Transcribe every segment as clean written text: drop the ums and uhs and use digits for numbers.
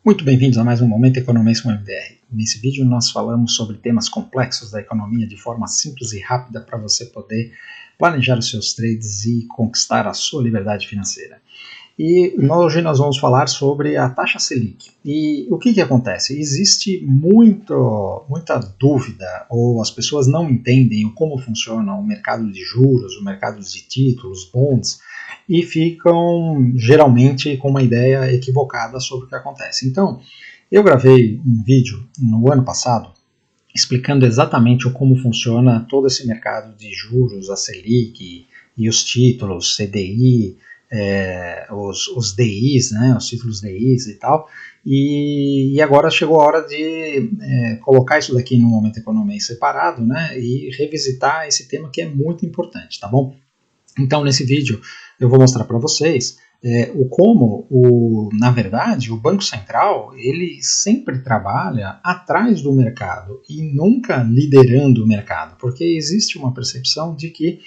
Muito bem-vindos a mais um Momento Economia com MDR. Nesse vídeo nós falamos sobre temas complexos da economia de forma simples e rápida para você poder planejar os seus trades e conquistar a sua liberdade financeira. E hoje nós vamos falar sobre a taxa Selic. E o que acontece? Existe muita dúvida, ou as pessoas não entendem como funciona o mercado de juros, o mercado de títulos, bonds, e ficam geralmente com uma ideia equivocada sobre o que acontece. Então, eu gravei um vídeo no ano passado explicando exatamente como funciona todo esse mercado de juros, a Selic e os títulos, CDI, os DIs, né, os títulos DIs e tal, e agora chegou a hora de colocar isso daqui no Momento Economia separado, né, e revisitar esse tema que é muito importante, tá bom? Então, nesse vídeo, eu vou mostrar para vocês na verdade, o Banco Central, ele sempre trabalha atrás do mercado e nunca liderando o mercado, porque existe uma percepção de que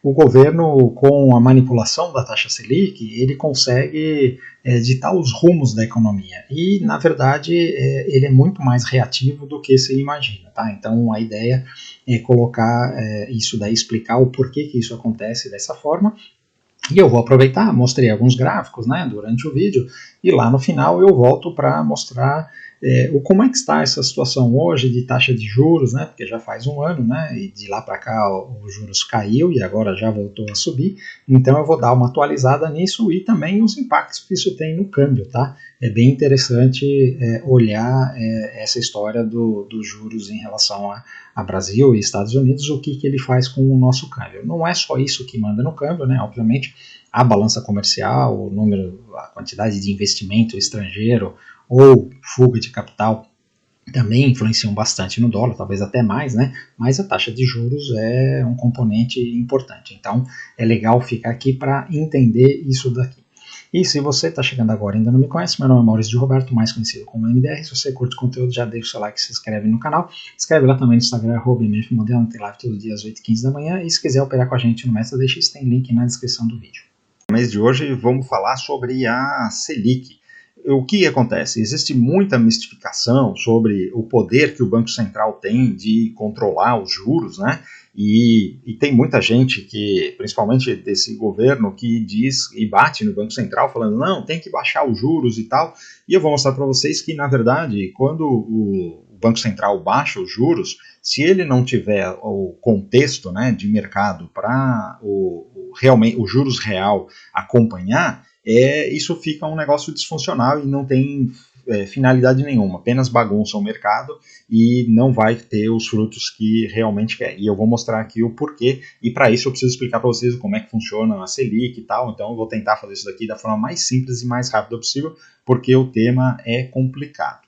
o governo, com a manipulação da taxa Selic, ele consegue ditar os rumos da economia. E, na verdade, ele é muito mais reativo do que se imagina. Tá? Então, a ideia é colocar isso daí, explicar o porquê que isso acontece dessa forma. E eu vou aproveitar, mostrei alguns gráficos, né, durante o vídeo, e lá no final eu volto para mostrar como é que está essa situação hoje de taxa de juros, né, porque já faz um ano, né, e de lá para cá os juros caiu e agora já voltou a subir, então eu vou dar uma atualizada nisso e também os impactos que isso tem no câmbio, tá? É bem interessante olhar essa história dos juros em relação a Brasil e Estados Unidos, o que ele faz com o nosso câmbio. Não é só isso que manda no câmbio, né? Obviamente, a balança comercial, o número, a quantidade de investimento estrangeiro ou fuga de capital também influenciam bastante no dólar, talvez até mais, né? Mas a taxa de juros é um componente importante. Então, é legal ficar aqui para entender isso daqui. E se você está chegando agora e ainda não me conhece, meu nome é Maurício de Roberto, mais conhecido como MDR. Se você curte o conteúdo, já deixa o seu like e se inscreve no canal. Escreve lá também no Instagram, @mfmodelo, tem live todo dia às 8h15 da manhã. E se quiser operar com a gente no MetaDX, tem link na descrição do vídeo. No mês de hoje vamos falar sobre a Selic. O que acontece? Existe muita mistificação sobre o poder que o Banco Central tem de controlar os juros, né? E tem muita gente que, principalmente desse governo, que diz e bate no Banco Central falando, não, tem que baixar os juros e tal. E eu vou mostrar para vocês que, na verdade, quando o Banco Central baixa os juros, se ele não tiver o contexto, né, de mercado para realmente o juros real acompanhar, isso fica um negócio disfuncional e não tem finalidade nenhuma, apenas bagunça o mercado e não vai ter os frutos que realmente quer. E eu vou mostrar aqui o porquê, e para isso eu preciso explicar para vocês como é que funciona a Selic e tal, então eu vou tentar fazer isso daqui da forma mais simples e mais rápida possível, porque o tema é complicado.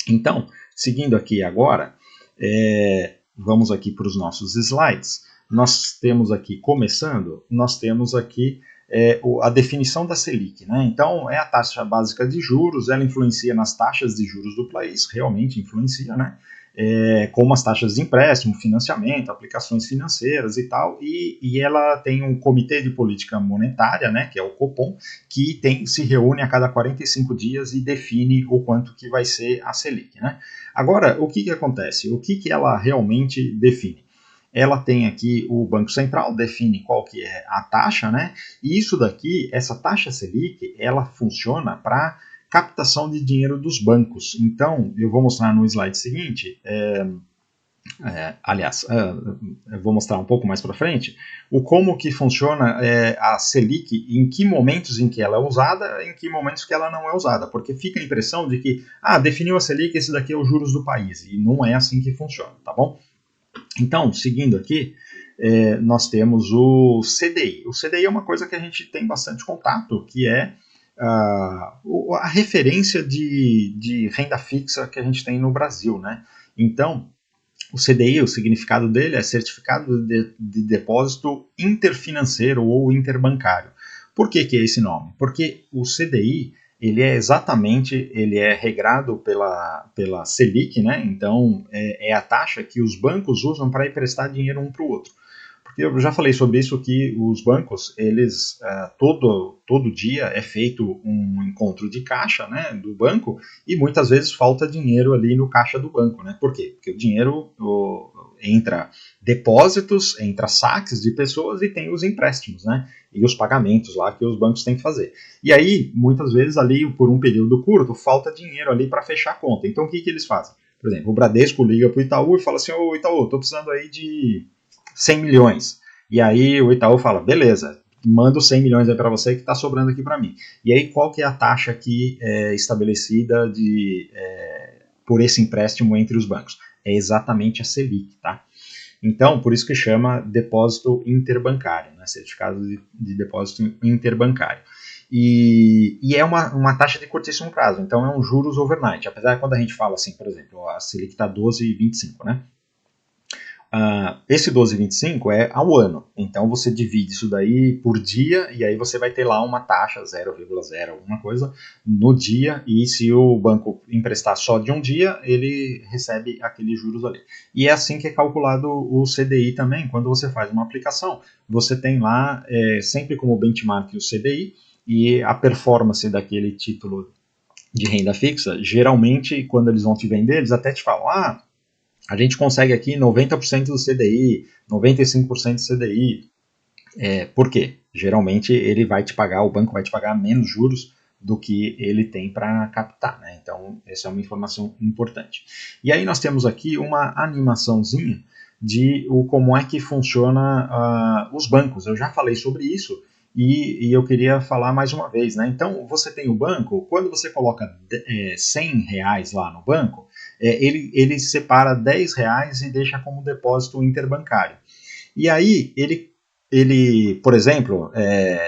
Então, seguindo aqui agora, vamos aqui para os nossos slides. Nós temos aqui, começando, nós temos aqui a definição da Selic, né? Então, é a taxa básica de juros, ela influencia nas taxas de juros do país, realmente influencia, né? Como as taxas de empréstimo, financiamento, aplicações financeiras e tal, e ela tem um comitê de política monetária, né, que é o Copom, que se reúne a cada 45 dias e define o quanto que vai ser a Selic, né? Agora, o que acontece? O que ela realmente define? Ela tem aqui o Banco Central, define qual que é a taxa, né? E isso daqui, essa taxa Selic, ela funciona para captação de dinheiro dos bancos. Então, eu vou mostrar no slide seguinte, eu vou mostrar um pouco mais para frente, como que funciona a Selic, em que momentos em que ela é usada, em que momentos que ela não é usada, porque fica a impressão de que, definiu a Selic, esse daqui é os juros do país, e não é assim que funciona, tá bom? Então, seguindo aqui, nós temos o CDI. O CDI é uma coisa que a gente tem bastante contato, que é a referência de renda fixa que a gente tem no Brasil, né? Então, o CDI, o significado dele é Certificado de Depósito Interfinanceiro ou Interbancário. Por que é esse nome? Porque o CDI, ele é regrado pela Selic, né? Então é a taxa que os bancos usam para emprestar dinheiro um para o outro. Porque eu já falei sobre isso, que os bancos, eles, todo dia é feito um encontro de caixa, né, do banco, e muitas vezes falta dinheiro ali no caixa do banco, né? Por quê? Porque o dinheiro entra depósitos, entra saques de pessoas e tem os empréstimos, né? E os pagamentos lá que os bancos têm que fazer. E aí, muitas vezes ali, por um período curto, falta dinheiro ali para fechar a conta. Então, o que eles fazem? Por exemplo, o Bradesco liga para o Itaú e fala assim: ô Itaú, estou precisando aí de 100 milhões. E aí o Itaú fala: beleza, mando 100 milhões aí para você que está sobrando aqui para mim. E aí qual que é a taxa aqui estabelecida por esse empréstimo entre os bancos? É exatamente a Selic, tá? Então, por isso que chama depósito interbancário, né? Certificado de depósito interbancário. E é uma taxa de curtíssimo prazo, então é um juros overnight. Apesar de quando a gente fala assim, por exemplo, a Selic está 12,25, né? Esse 12,25 é ao ano, então você divide isso daí por dia e aí você vai ter lá uma taxa 0,0 alguma coisa no dia, e se o banco emprestar só de um dia, ele recebe aqueles juros ali. E é assim que é calculado o CDI também. Quando você faz uma aplicação, você tem lá sempre como benchmark o CDI e a performance daquele título de renda fixa. Geralmente, quando eles vão te vender, eles até te falam: a gente consegue aqui 90% do CDI, 95% do CDI. Por quê? Geralmente ele vai te pagar, o banco vai te pagar menos juros do que ele tem para captar, né? Então, essa é uma informação importante. E aí nós temos aqui uma animaçãozinha de como é que funciona os bancos. Eu já falei sobre isso e eu queria falar mais uma vez, né? Então, você tem o banco, quando você coloca 100 reais lá no banco, ele separa 10 reais e deixa como depósito interbancário. E aí, ele por exemplo,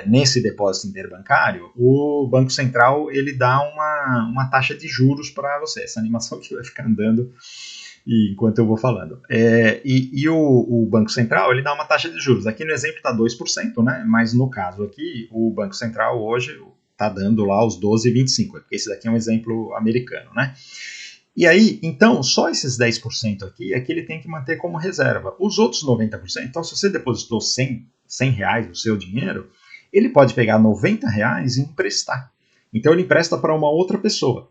nesse depósito interbancário, o Banco Central ele dá uma taxa de juros para você. Essa animação que vai ficar andando enquanto eu vou falando. E o Banco Central ele dá uma taxa de juros. Aqui no exemplo está 2%, né? Mas no caso aqui, o Banco Central hoje está dando lá os 12,25%. Esse daqui é um exemplo americano, né? E aí, então, só esses 10% aqui é que ele tem que manter como reserva. Os outros 90%, então se você depositou 100 reais do seu dinheiro, ele pode pegar 90 reais e emprestar. Então ele empresta para uma outra pessoa.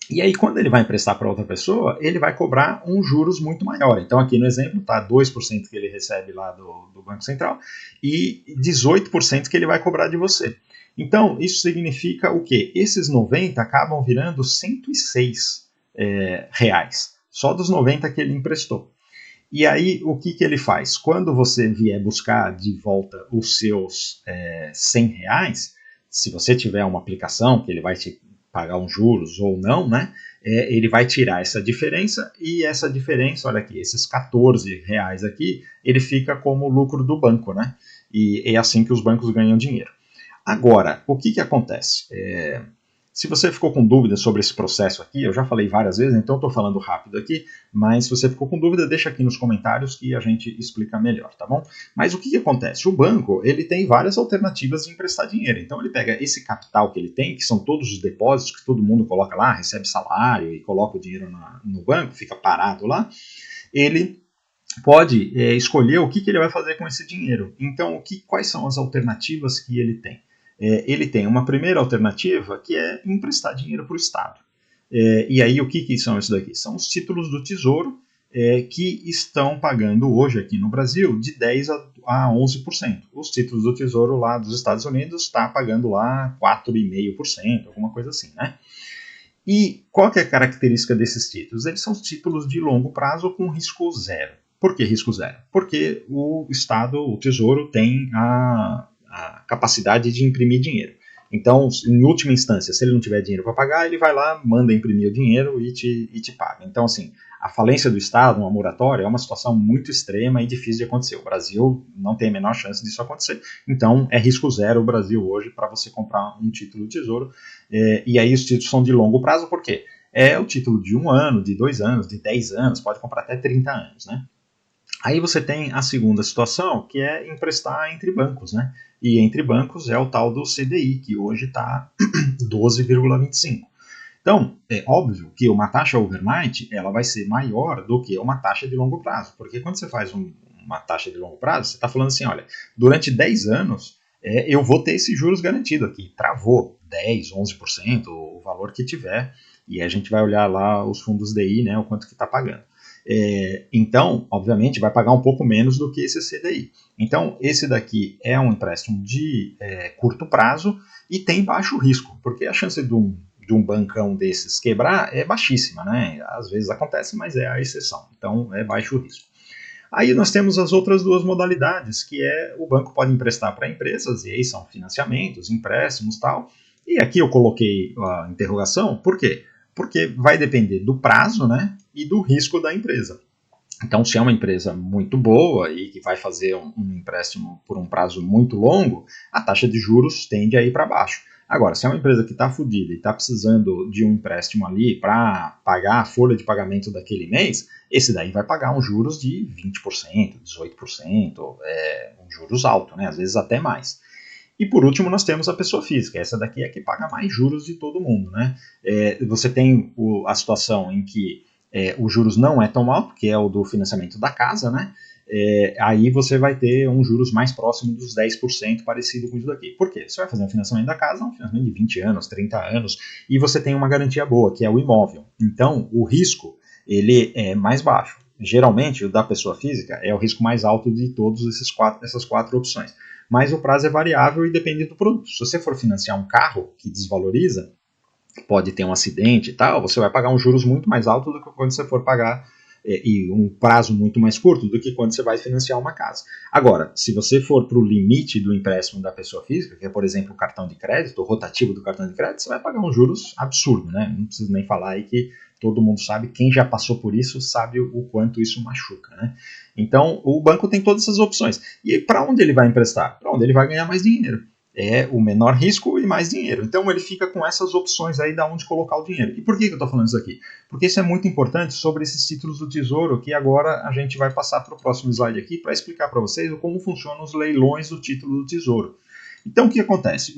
E aí, quando ele vai emprestar para outra pessoa, ele vai cobrar um juros muito maior. Então, aqui no exemplo, está 2% que ele recebe lá do Banco Central e 18% que ele vai cobrar de você. Então, isso significa o quê? Esses 90 acabam virando 106 reais, só dos 90 que ele emprestou. E aí, o que ele faz? Quando você vier buscar de volta os seus 100 reais, se você tiver uma aplicação que ele vai te pagar uns juros ou não, né? Ele vai tirar essa diferença, e essa diferença, olha aqui, esses 14 reais aqui, ele fica como lucro do banco, né? E é assim que os bancos ganham dinheiro. Agora, o que acontece? Se você ficou com dúvida sobre esse processo aqui, eu já falei várias vezes, então estou falando rápido aqui, mas se você ficou com dúvida, deixa aqui nos comentários que a gente explica melhor, tá bom? Mas o que acontece? O banco, ele tem várias alternativas de emprestar dinheiro. Então ele pega esse capital que ele tem, que são todos os depósitos que todo mundo coloca lá, recebe salário e coloca o dinheiro no banco, fica parado lá, ele pode escolher o que ele vai fazer com esse dinheiro. Então, quais são as alternativas que ele tem? Ele tem uma primeira alternativa, que é emprestar dinheiro para o Estado. E aí, o que são isso daqui? São os títulos do Tesouro que estão pagando hoje aqui no Brasil de 10% a 11%. Os títulos do Tesouro lá dos Estados Unidos está pagando lá 4,5%, alguma coisa assim, né? E qual que é a característica desses títulos? Eles são títulos de longo prazo com risco zero. Por que risco zero? Porque o Estado, o Tesouro, tem a capacidade de imprimir dinheiro. Então, em última instância, se ele não tiver dinheiro para pagar, ele vai lá, manda imprimir o dinheiro e te paga. Então, assim, a falência do Estado, uma moratória, é uma situação muito extrema e difícil de acontecer. O Brasil não tem a menor chance disso acontecer. Então, é risco zero o Brasil hoje para você comprar um título de Tesouro. E aí os títulos são de longo prazo, por quê? É o título de 1 ano, de 2 anos, de 10 anos, pode comprar até 30 anos, né? Aí você tem a segunda situação, que é emprestar entre bancos, né? E entre bancos é o tal do CDI, que hoje está 12,25. Então, é óbvio que uma taxa overnight ela vai ser maior do que uma taxa de longo prazo, porque quando você faz uma taxa de longo prazo, você está falando assim, olha, durante 10 anos eu vou ter esses juros garantido aqui. Travou 10, 11%, o valor que tiver, e a gente vai olhar lá os fundos DI, né, o quanto que está pagando. Então, obviamente, vai pagar um pouco menos do que esse CDI. Então, esse daqui é um empréstimo de curto prazo e tem baixo risco, porque a chance de um bancão desses quebrar é baixíssima, né? Às vezes acontece, mas é a exceção. Então, é baixo risco. Aí nós temos as outras duas modalidades, que o banco pode emprestar para empresas, e aí são financiamentos, empréstimos e tal. E aqui eu coloquei a interrogação, por quê? Porque vai depender do prazo, né, e do risco da empresa. Então, se é uma empresa muito boa e que vai fazer um empréstimo por um prazo muito longo, a taxa de juros tende a ir para baixo. Agora, se é uma empresa que está fodida e está precisando de um empréstimo ali para pagar a folha de pagamento daquele mês, esse daí vai pagar uns juros de 20%, 18%, um juros alto, né? Às vezes até mais. E por último, nós temos a pessoa física. Essa daqui é a que paga mais juros de todo mundo, né? Você tem a situação em que os juros não é tão alto, que é o do financiamento da casa, né? Aí você vai ter um juros mais próximo dos 10%, parecido com isso daqui. Por quê? Você vai fazer um financiamento da casa, um financiamento de 20 anos, 30 anos, e você tem uma garantia boa, que é o imóvel. Então, o risco ele é mais baixo. Geralmente, o da pessoa física é o risco mais alto de todas essas quatro opções. Mas o prazo é variável e depende do produto. Se você for financiar um carro que desvaloriza, pode ter um acidente e tal, você vai pagar um juros muito mais alto do que quando você for pagar e um prazo muito mais curto do que quando você vai financiar uma casa. Agora, se você for para o limite do empréstimo da pessoa física, que é, por exemplo, o cartão de crédito, o rotativo do cartão de crédito, você vai pagar uns juros absurdos, né? Não preciso nem falar aí que todo mundo sabe, quem já passou por isso sabe o quanto isso machuca, né? Então, o banco tem todas essas opções. E para onde ele vai emprestar? Para onde ele vai ganhar mais dinheiro. É o menor risco e mais dinheiro. Então ele fica com essas opções aí de onde colocar o dinheiro. E por que eu estou falando isso aqui? Porque isso é muito importante sobre esses títulos do Tesouro, que agora a gente vai passar para o próximo slide aqui para explicar para vocês como funcionam os leilões do título do Tesouro. Então o que acontece?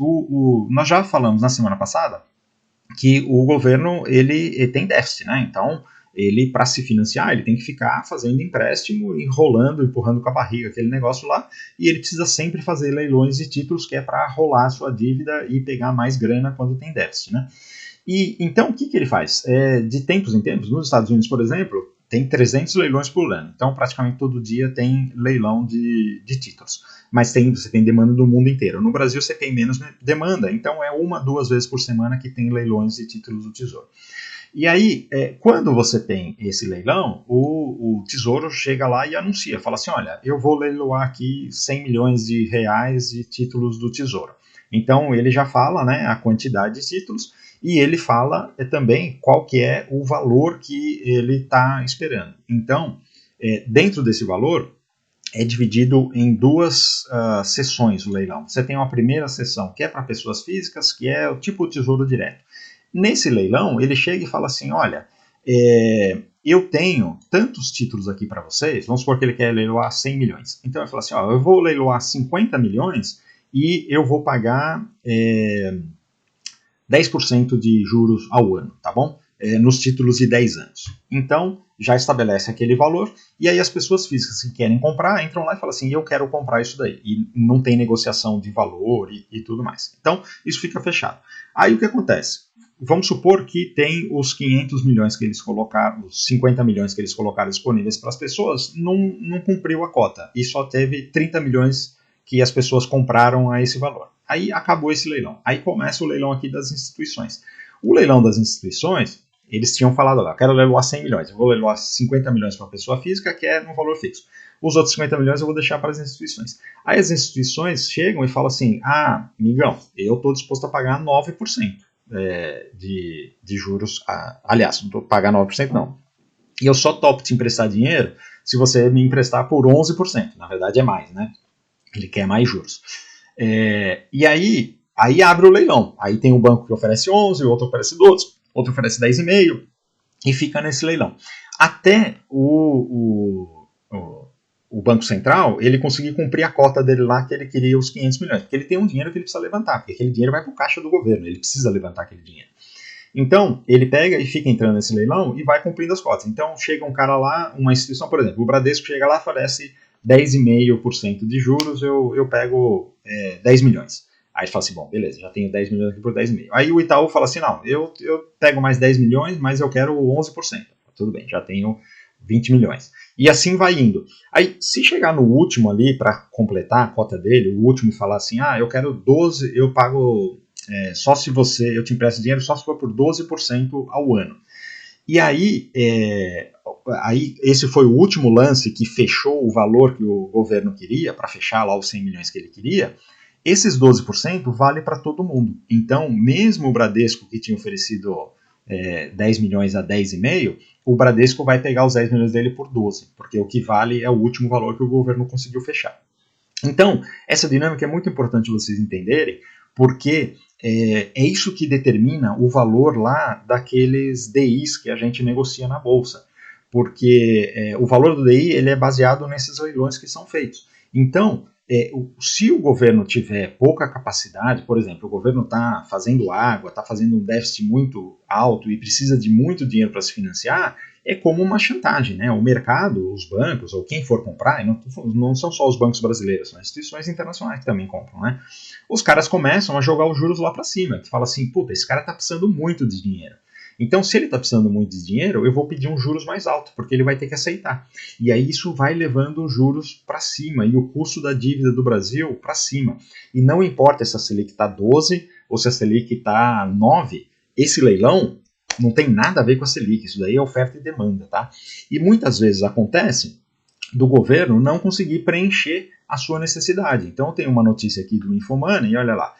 Nós já falamos na semana passada que o governo ele tem déficit, né? Então ele, para se financiar, ele tem que ficar fazendo empréstimo, enrolando, empurrando com a barriga aquele negócio lá, e ele precisa sempre fazer leilões de títulos, que é para rolar a sua dívida e pegar mais grana quando tem déficit, né? E então o que ele faz? De tempos em tempos, nos Estados Unidos, por exemplo, tem 300 leilões por ano, então praticamente todo dia tem leilão de títulos, mas você tem demanda do mundo inteiro. No Brasil você tem menos demanda, então é 1, 2 vezes por semana que tem leilões de títulos do Tesouro. E aí, quando você tem esse leilão, o Tesouro chega lá e anuncia, fala assim, olha, eu vou leiloar aqui 100 milhões de reais de títulos do Tesouro. Então, ele já fala, né, a quantidade de títulos e ele fala também qual que é o valor que ele está esperando. Então, dentro desse valor, é dividido em duas sessões o leilão. Você tem uma primeira sessão que é para pessoas físicas, que é o tipo Tesouro Direto. Nesse leilão, ele chega e fala assim, olha, eu tenho tantos títulos aqui para vocês, vamos supor que ele quer leiloar 100 milhões. Então ele fala assim, eu vou leiloar 50 milhões e eu vou pagar 10% de juros ao ano, tá bom? Nos títulos de 10 anos. Então, já estabelece aquele valor, e aí as pessoas físicas que querem comprar, entram lá e falam assim, eu quero comprar isso daí. E não tem negociação de valor e tudo mais. Então, isso fica fechado. Aí o que acontece? Vamos supor que tem os 500 milhões que eles colocaram, os 50 milhões que eles colocaram disponíveis para as pessoas, não cumpriu a cota. E só teve 30 milhões que as pessoas compraram a esse valor. Aí acabou esse leilão. Aí começa o leilão aqui das instituições. O leilão das instituições, eles tinham falado lá, eu quero leiloar 100 milhões, eu vou leiloar 50 milhões para a pessoa física, que é no valor fixo. Os outros 50 milhões eu vou deixar para as instituições. Aí as instituições chegam e falam assim, amigão, eu estou disposto a pagar 9%. De juros, aliás, não estou pagando 9% não. E eu só topo te emprestar dinheiro se você me emprestar por 11%. Na verdade é mais, né? Ele quer mais juros. E aí abre o leilão. Aí tem um banco que oferece 11, o outro oferece 12, outro oferece 10,5 e fica nesse leilão. Até o Banco Central, ele conseguir cumprir a cota dele lá, que ele queria os 500 milhões, porque ele tem um dinheiro que ele precisa levantar, porque aquele dinheiro vai para o caixa do governo, ele precisa levantar aquele dinheiro. Então, ele pega e fica entrando nesse leilão e vai cumprindo as cotas. Então, chega um cara lá, uma instituição, por exemplo, o Bradesco chega lá e oferece 10,5% de juros, eu pego 10 milhões. Aí fala assim, bom, beleza, já tenho 10 milhões aqui por 10,5. Aí o Itaú fala assim, não, eu pego mais 10 milhões, mas eu quero 11%. Tudo bem, já tenho 20 milhões. E assim vai indo. Aí, se chegar no último ali, para completar a cota dele, o último falar assim, eu quero 12, eu pago só se eu te empresto dinheiro só se for por 12% ao ano. E aí, esse foi o último lance que fechou o valor que o governo queria, para fechar lá os 100 milhões que ele queria. Esses 12% vale para todo mundo. Então, mesmo o Bradesco que tinha oferecido 10 milhões a 10,5, o Bradesco vai pegar os 10 milhões dele por 12, porque o que vale é o último valor que o governo conseguiu fechar. Então, essa dinâmica é muito importante vocês entenderem, porque é isso que determina o valor lá daqueles DIs que a gente negocia na Bolsa. Porque o valor do DI ele é baseado nesses leilões que são feitos. Então, se o governo tiver pouca capacidade, por exemplo, o governo está fazendo água, está fazendo um déficit muito alto e precisa de muito dinheiro para se financiar, é como uma chantagem, né? O mercado, os bancos, ou quem for comprar, e não são só os bancos brasileiros, são instituições internacionais que também compram, né? Os caras começam a jogar os juros lá para cima, que fala assim, puta, esse cara está precisando muito de dinheiro. Então, se ele está precisando muito de dinheiro, eu vou pedir um juros mais alto, porque ele vai ter que aceitar. E aí isso vai levando os juros para cima e o custo da dívida do Brasil para cima. E não importa se a Selic está 12 ou se a Selic está 9, esse leilão não tem nada a ver com a Selic, isso daí é oferta e demanda, tá? E muitas vezes acontece do governo não conseguir preencher a sua necessidade. Então, eu tenho uma notícia aqui do Infomoney, e olha lá.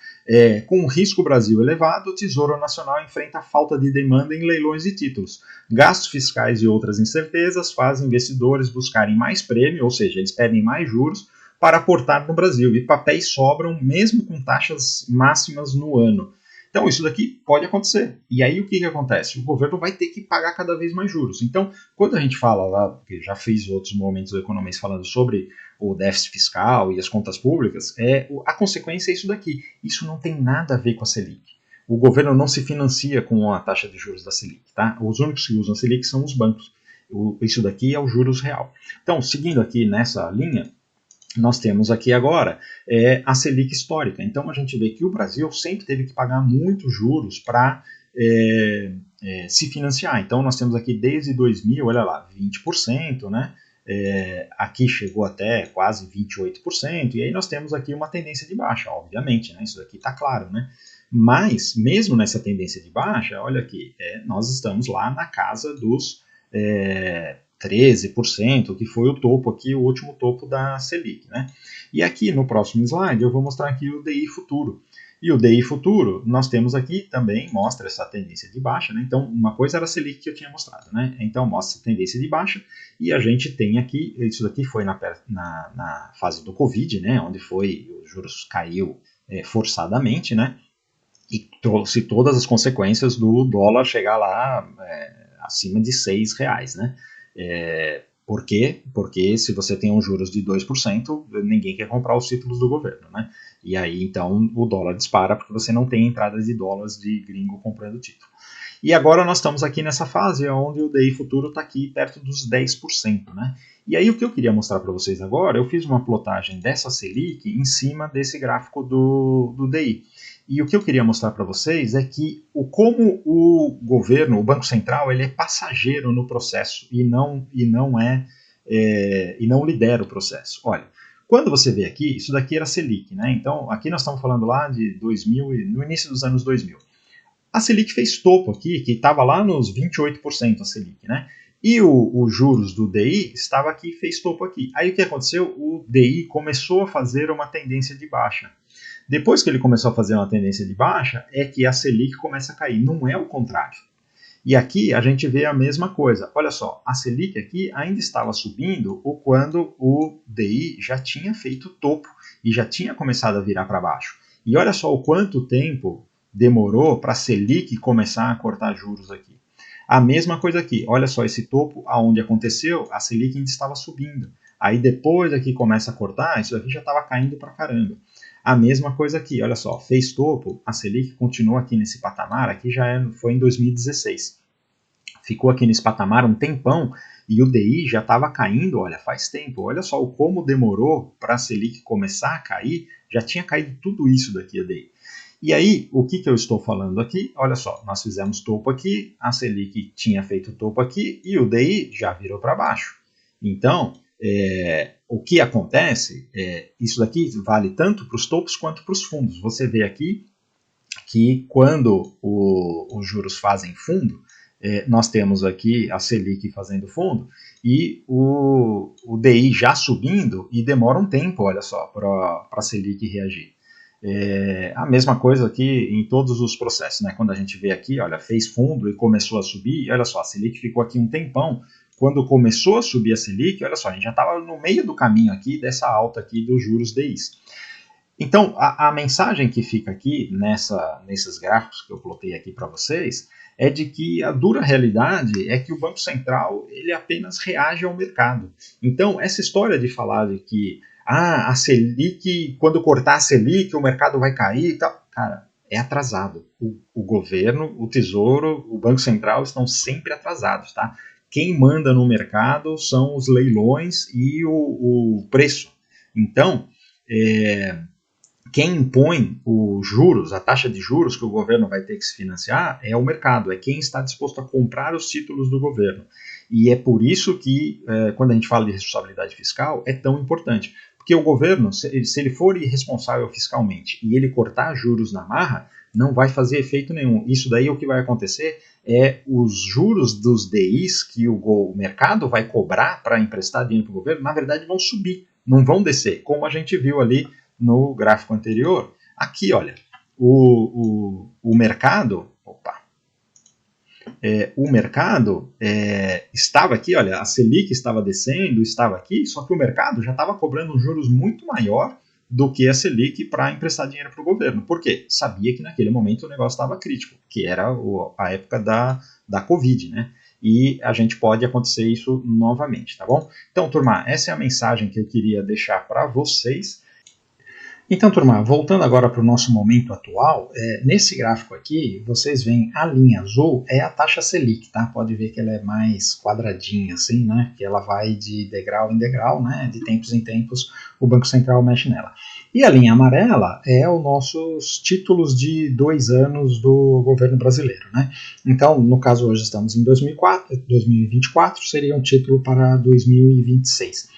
Com o risco Brasil elevado, o Tesouro Nacional enfrenta a falta de demanda em leilões de títulos. Gastos fiscais e outras incertezas fazem investidores buscarem mais prêmio, ou seja, eles pedem mais juros para aportar no Brasil, e papéis sobram mesmo com taxas máximas no ano. Então, isso daqui pode acontecer. E aí, o que acontece? O governo vai ter que pagar cada vez mais juros. Então, quando a gente fala lá, porque já fiz outros momentos do Economês falando sobre o déficit fiscal e as contas públicas, a consequência é isso daqui. Isso não tem nada a ver com a Selic. O governo não se financia com a taxa de juros da Selic, tá? Os únicos que usam a Selic são os bancos. Isso daqui é o juros real. Então, seguindo aqui nessa linha, nós temos aqui agora a Selic histórica. Então, a gente vê que o Brasil sempre teve que pagar muitos juros para se financiar. Então, nós temos aqui desde 2000, olha lá, 20%, né? Aqui chegou até quase 28%, e aí nós temos aqui uma tendência de baixa, obviamente, né? Isso aqui está claro, né? Mas, mesmo nessa tendência de baixa, olha aqui, nós estamos lá na casa dos 13%, que foi o topo aqui, o último topo da Selic, né? E aqui no próximo slide eu vou mostrar aqui o DI futuro. E o DI futuro, nós temos aqui também, mostra essa tendência de baixa, né? Então, uma coisa era a Selic que eu tinha mostrado, né? Então, mostra a tendência de baixa, e a gente tem aqui, isso daqui foi na fase do Covid, né? Onde os juros caiu forçadamente, né? E trouxe todas as consequências do dólar chegar lá acima de R$6, né? Por quê? Porque se você tem uns juros de 2%, ninguém quer comprar os títulos do governo, né? E aí, então, o dólar dispara porque você não tem entradas de dólares de gringo comprando título. E agora nós estamos aqui nessa fase onde o DI futuro está aqui perto dos 10%, né? E aí o que eu queria mostrar para vocês agora, eu fiz uma plotagem dessa Selic em cima desse gráfico do DI. E o que eu queria mostrar para vocês é que como o governo, o Banco Central, ele é passageiro no processo e não lidera o processo. Olha, quando você vê aqui, isso daqui era Selic, né? Então, aqui nós estamos falando lá de 2000, no início dos anos 2000. A Selic fez topo aqui, que estava lá nos 28% a Selic, né? E os juros do DI estava aqui, fez topo aqui. Aí o que aconteceu? O DI começou a fazer uma tendência de baixa. Depois que ele começou a fazer uma tendência de baixa, é que a Selic começa a cair, não é o contrário. E aqui a gente vê a mesma coisa. Olha só, a Selic aqui ainda estava subindo quando o DI já tinha feito topo e já tinha começado a virar para baixo. E olha só o quanto tempo demorou para a Selic começar a cortar juros aqui. A mesma coisa aqui, olha só esse topo aonde aconteceu, a Selic ainda estava subindo. Aí depois aqui começa a cortar, isso aqui já estava caindo para caramba. A mesma coisa aqui, olha só, fez topo, a Selic continua aqui nesse patamar, aqui foi em 2016. Ficou aqui nesse patamar um tempão, e o DI já estava caindo, olha, faz tempo. Olha só como demorou para a Selic começar a cair, já tinha caído tudo isso daqui a DI. E aí, o que eu estou falando aqui? Olha só, nós fizemos topo aqui, a Selic tinha feito topo aqui e o DI já virou para baixo. Então, o que acontece, isso daqui vale tanto para os topos quanto para os fundos. Você vê aqui que quando os juros fazem fundo, nós temos aqui a Selic fazendo fundo e o DI já subindo e demora um tempo, olha só, para a Selic reagir. A mesma coisa aqui em todos os processos, né? Quando a gente vê aqui, olha, fez fundo e começou a subir, olha só, a Selic ficou aqui um tempão. Quando começou a subir a Selic, olha só, a gente já estava no meio do caminho aqui dessa alta aqui dos juros DIs. Então, a mensagem que fica aqui nesses gráficos que eu plotei aqui para vocês é de que a dura realidade é que o Banco Central ele apenas reage ao mercado. Então, essa história de falar de que a Selic, quando cortar a Selic, o mercado vai cair e tal, cara, é atrasado. O governo, o Tesouro, o Banco Central estão sempre atrasados, tá? Quem manda no mercado são os leilões e o preço. Então, quem impõe os juros, a taxa de juros que o governo vai ter que se financiar é o mercado, é quem está disposto a comprar os títulos do governo. E é por isso que, quando a gente fala de responsabilidade fiscal, é tão importante. Porque o governo, se ele for irresponsável fiscalmente e ele cortar juros na marra, não vai fazer efeito nenhum. Isso daí o que vai acontecer é os juros dos DIs que o mercado vai cobrar para emprestar dinheiro para o governo, na verdade vão subir, não vão descer, como a gente viu ali no gráfico anterior. Aqui, olha, o mercado, o mercado estava aqui, olha, a Selic estava descendo, estava aqui, só que o mercado já estava cobrando juros muito maior do que a Selic para emprestar dinheiro para o governo. Por quê? Sabia que naquele momento o negócio estava crítico, que era a época da Covid, né? E a gente pode acontecer isso novamente, tá bom? Então, turma, essa é a mensagem que eu queria deixar para vocês. Então, turma, voltando agora para o nosso momento atual, nesse gráfico aqui, vocês veem a linha azul é a taxa Selic, tá? Pode ver que ela é mais quadradinha, assim, né? Que ela vai de degrau em degrau, né? De tempos em tempos, o Banco Central mexe nela. E a linha amarela é os nossos títulos de 2 anos do governo brasileiro, né? Então, no caso, hoje estamos em 2024, seria um título para 2026.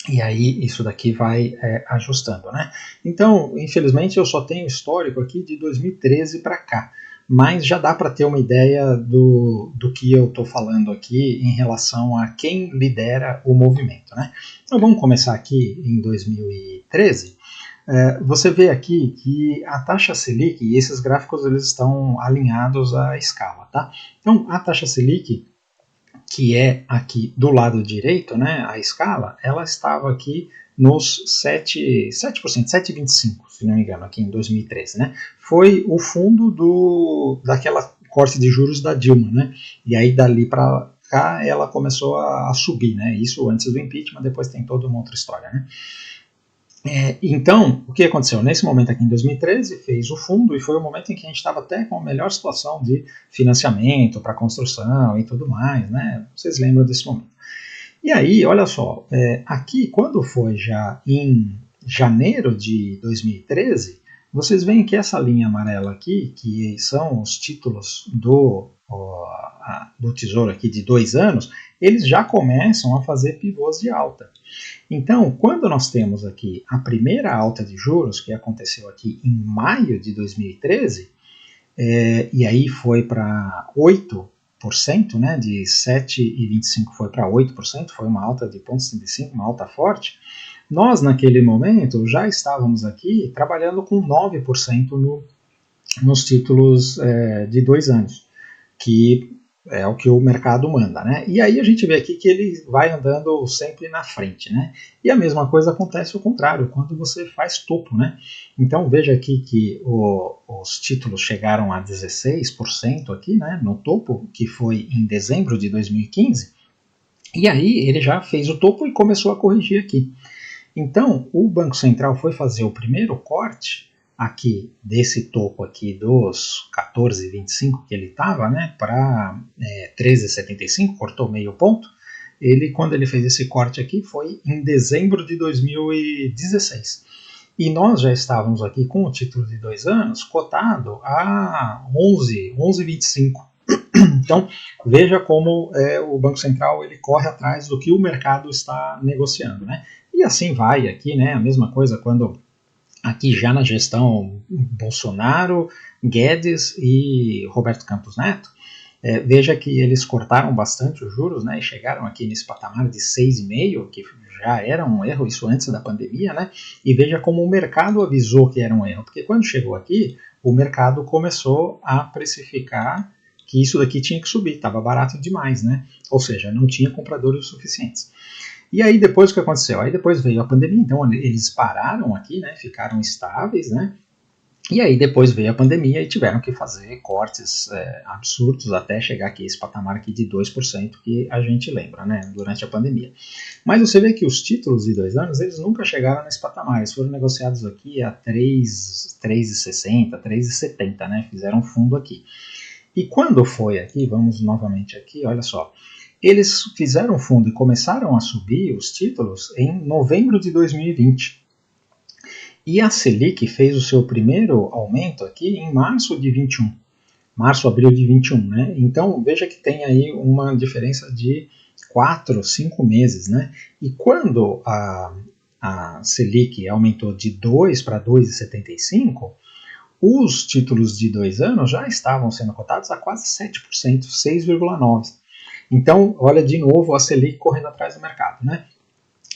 E aí isso daqui vai ajustando, né? Então, infelizmente, eu só tenho histórico aqui de 2013 para cá, mas já dá para ter uma ideia do que eu estou falando aqui em relação a quem lidera o movimento, né? Então vamos começar aqui em 2013. Você vê aqui que a taxa Selic, e esses gráficos eles estão alinhados à escala, tá? Então, a taxa Selic, que é aqui do lado direito, né, a escala, ela estava aqui nos 7%, 7,25%, se não me engano, aqui em 2013, né? Foi o fundo daquela corte de juros da Dilma, né? E aí dali para cá ela começou a subir, né? Isso antes do impeachment, depois tem toda uma outra história, né? Então, o que aconteceu? Nesse momento aqui em 2013, fez o fundo e foi o momento em que a gente estava até com a melhor situação de financiamento para construção e tudo mais, né? Vocês lembram desse momento. E aí, olha só, aqui quando foi já em janeiro de 2013, vocês veem que essa linha amarela aqui, que são os títulos do Tesouro aqui de 2 anos, eles já começam a fazer pivôs de alta. Então, quando nós temos aqui a primeira alta de juros, que aconteceu aqui em maio de 2013, e aí foi para 8%, né, de 7,25% foi para 8%, foi uma alta de 0,75%, uma alta forte, nós naquele momento já estávamos aqui trabalhando com 9% nos títulos de 2 anos, que é o que o mercado manda, né? E aí a gente vê aqui que ele vai andando sempre na frente, né? E a mesma coisa acontece ao contrário, quando você faz topo, né? Então veja aqui que os títulos chegaram a 16% aqui, né? No topo, que foi em dezembro de 2015, e aí ele já fez o topo e começou a corrigir aqui. Então o Banco Central foi fazer o primeiro corte aqui desse topo aqui dos 14,25 que ele estava, né, para 13,75, cortou meio ponto, quando ele fez esse corte aqui, foi em dezembro de 2016. E nós já estávamos aqui com o título de 2 anos cotado a 11,25. Então, veja como o Banco Central ele corre atrás do que o mercado está negociando, né? E assim vai aqui, né? A mesma coisa quando aqui já na gestão Bolsonaro, Guedes e Roberto Campos Neto, veja que eles cortaram bastante os juros, né? E chegaram aqui nesse patamar de 6,5, que já era um erro, isso antes da pandemia, né? E veja como o mercado avisou que era um erro, porque quando chegou aqui, o mercado começou a precificar que isso daqui tinha que subir, estava barato demais, né? Ou seja, não tinha compradores suficientes. E aí depois o que aconteceu? Aí depois veio a pandemia, então eles pararam aqui, né? Ficaram estáveis, né? E aí depois veio a pandemia e tiveram que fazer cortes absurdos até chegar aqui esse patamar aqui de 2% que a gente lembra, né? Durante a pandemia. Mas você vê que os títulos de 2 anos, eles nunca chegaram nesse patamar, eles foram negociados aqui a 3,60, 3,70, né? Fizeram fundo aqui. E quando foi aqui, vamos novamente aqui, olha só, eles fizeram fundo e começaram a subir os títulos em novembro de 2020. E a Selic fez o seu primeiro aumento aqui em março de 21. Março, abril de 21, né? Então, veja que tem aí uma diferença de 4, 5 meses, né? E quando a Selic aumentou de 2 para 2,75, os títulos de 2 anos já estavam sendo cotados a quase 7%, 6,9%. Então, olha de novo a Selic correndo atrás do mercado, né?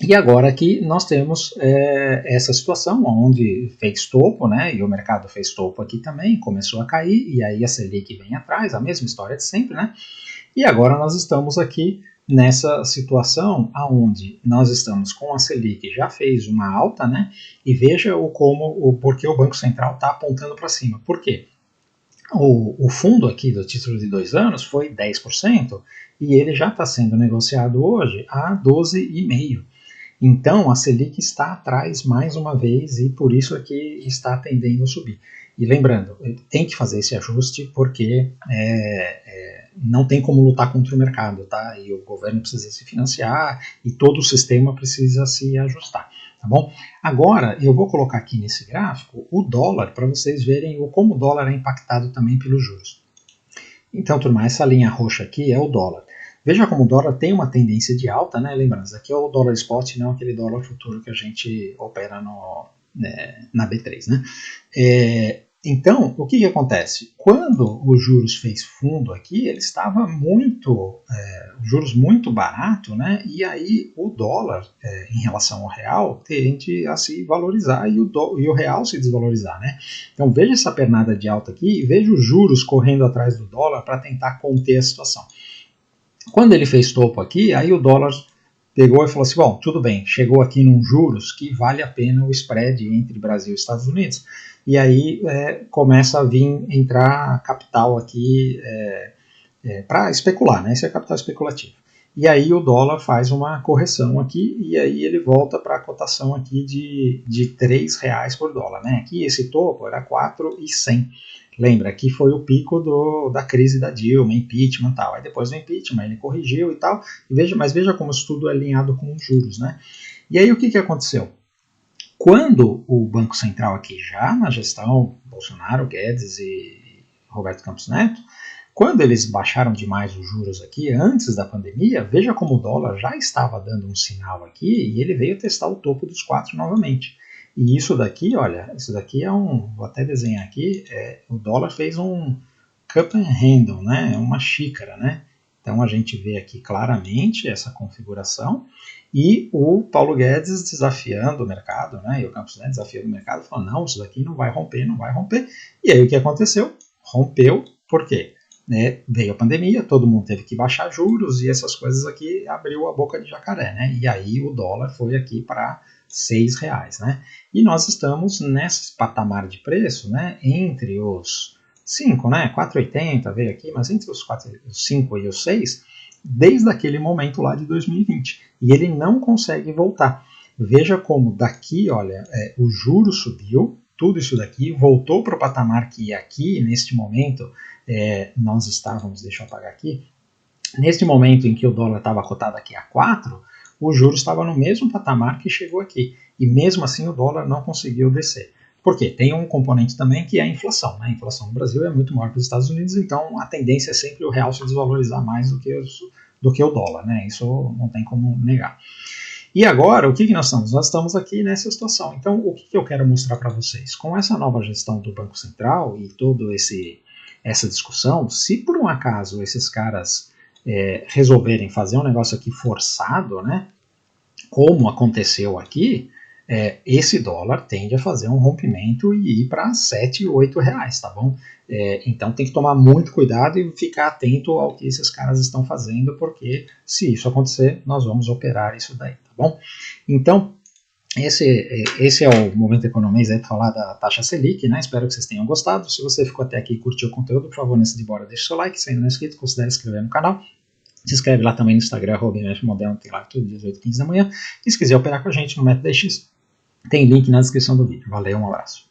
E agora aqui nós temos essa situação onde fez topo, né? E o mercado fez topo aqui também, começou a cair, e aí a Selic vem atrás, a mesma história de sempre, né? E agora nós estamos aqui nessa situação onde nós estamos com a Selic, já fez uma alta, né? E veja porque o Banco Central está apontando para cima. Por quê? O fundo aqui do título de 2 anos foi 10% e ele já está sendo negociado hoje a 12,5%. Então a Selic está atrás mais uma vez e por isso aqui está tendendo a subir. E lembrando, tem que fazer esse ajuste porque não tem como lutar contra o mercado, tá? E o governo precisa se financiar e todo o sistema precisa se ajustar, tá bom? Agora eu vou colocar aqui nesse gráfico o dólar para vocês verem como o dólar é impactado também pelos juros. Então, turma, essa linha roxa aqui é o dólar. Veja como o dólar tem uma tendência de alta, né? Lembrando, isso aqui é o dólar spot, não aquele dólar futuro que a gente opera na B3, né? Então, o que acontece? Quando os juros fez fundo aqui, ele estava juros muito barato, né? E aí o dólar, em relação ao real, tende a se valorizar e o real se desvalorizar, né? Então veja essa pernada de alta aqui e veja os juros correndo atrás do dólar para tentar conter a situação. Quando ele fez topo aqui, aí o dólar pegou e falou assim, bom, tudo bem, chegou aqui num juros que vale a pena o spread entre Brasil e Estados Unidos. E aí começa a entrar capital aqui para especular, né? Esse é capital especulativo. E aí o dólar faz uma correção aqui e aí ele volta para a cotação aqui de R$3 por dólar, né? Aqui esse topo era 4,100. Lembra, aqui foi o pico da crise da Dilma, impeachment e tal. Aí depois do impeachment ele corrigiu e tal. Mas veja como isso tudo é alinhado com os juros, né? E aí o que aconteceu? Quando o Banco Central aqui, já na gestão Bolsonaro, Guedes e Roberto Campos Neto, quando eles baixaram demais os juros aqui, antes da pandemia, veja como o dólar já estava dando um sinal aqui e ele veio testar o topo dos 4 novamente. E isso daqui, olha, isso daqui vou até desenhar aqui, o dólar fez um cup and handle, né, uma xícara, né? Então a gente vê aqui claramente essa configuração e o Paulo Guedes desafiando o mercado, né, e o Campos Neto desafiando o mercado, falando, não, isso daqui não vai romper, não vai romper. E aí o que aconteceu? Rompeu, por quê? Veio a pandemia, todo mundo teve que baixar juros e essas coisas aqui abriu a boca de jacaré, né? E aí o dólar foi aqui para R$6, né? E nós estamos nesse patamar de preço, né? Entre os 5, né? 4,80 veio aqui, mas entre os 5 e os 6, desde aquele momento lá de 2020. E ele não consegue voltar. Veja como daqui, olha, o juro subiu, tudo isso daqui voltou para o patamar que aqui, neste momento, nós estávamos, deixa eu apagar aqui, Neste momento em que o dólar estava cotado aqui a 4, o juros estava no mesmo patamar que chegou aqui. E mesmo assim o dólar não conseguiu descer. Por quê? Tem um componente também que é a inflação. Né? A inflação no Brasil é muito maior que os Estados Unidos, então a tendência é sempre o real se desvalorizar mais do que o dólar. Né? Isso não tem como negar. E agora, o que nós estamos? Nós estamos aqui nessa situação. Então, o que eu quero mostrar para vocês? Com essa nova gestão do Banco Central e toda essa discussão, se por um acaso esses caras resolverem fazer um negócio aqui forçado, né, como aconteceu aqui, esse dólar tende a fazer um rompimento e ir para 7, 8 reais, tá bom? Então tem que tomar muito cuidado e ficar atento ao que esses caras estão fazendo, porque se isso acontecer, nós vamos operar isso daí, tá bom? Então, esse é o Momento Economês aí para falar da taxa Selic, né? Espero que vocês tenham gostado. Se você ficou até aqui e curtiu o conteúdo, por favor, antes de ir embora, deixe seu like. Se ainda não é inscrito, considere se inscrever no canal. Se inscreve lá também no Instagram, @MFModerno, tem lá todo dia às 8h15 da manhã. E se quiser operar com a gente no MetaDX, tem link na descrição do vídeo. Valeu, um abraço.